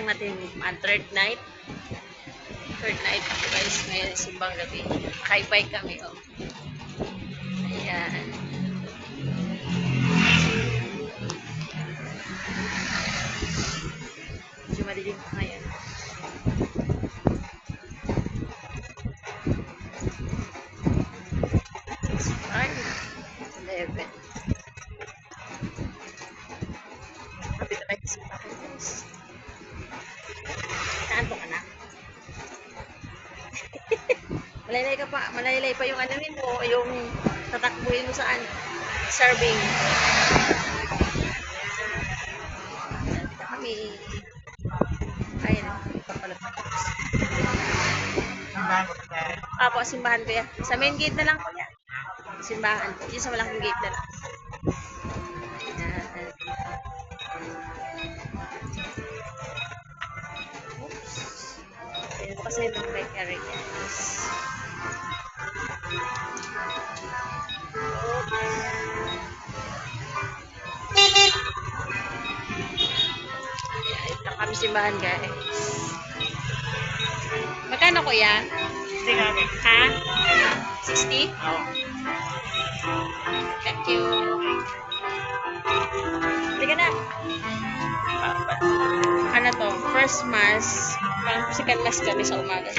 lang natin third night. Third night guys, ngayon simbang gabi. High-bike kami, oh. Ayan. Medyo madilim pa ngayon. It's 5:11. Kapit na tayo sa simbahan guys. Naanto ka na? Malaylay pa yung ano mo, yung tatakbuhin mo saan? Serving. Dito kami. Ayun, papalapos. Apo, simbahan ko yan. Sa main gate na lang po yan. Simbahan po. Yung sa malaking gate na lang. Oops. Ayun po kasi yung bike area guys. Ayan, ito kami simbahan guys. Magkano kuya? 60 kami. Ha? 60? Oo. Thank you. Halika na. Ano to? First mass. Second mass kami sa umaga.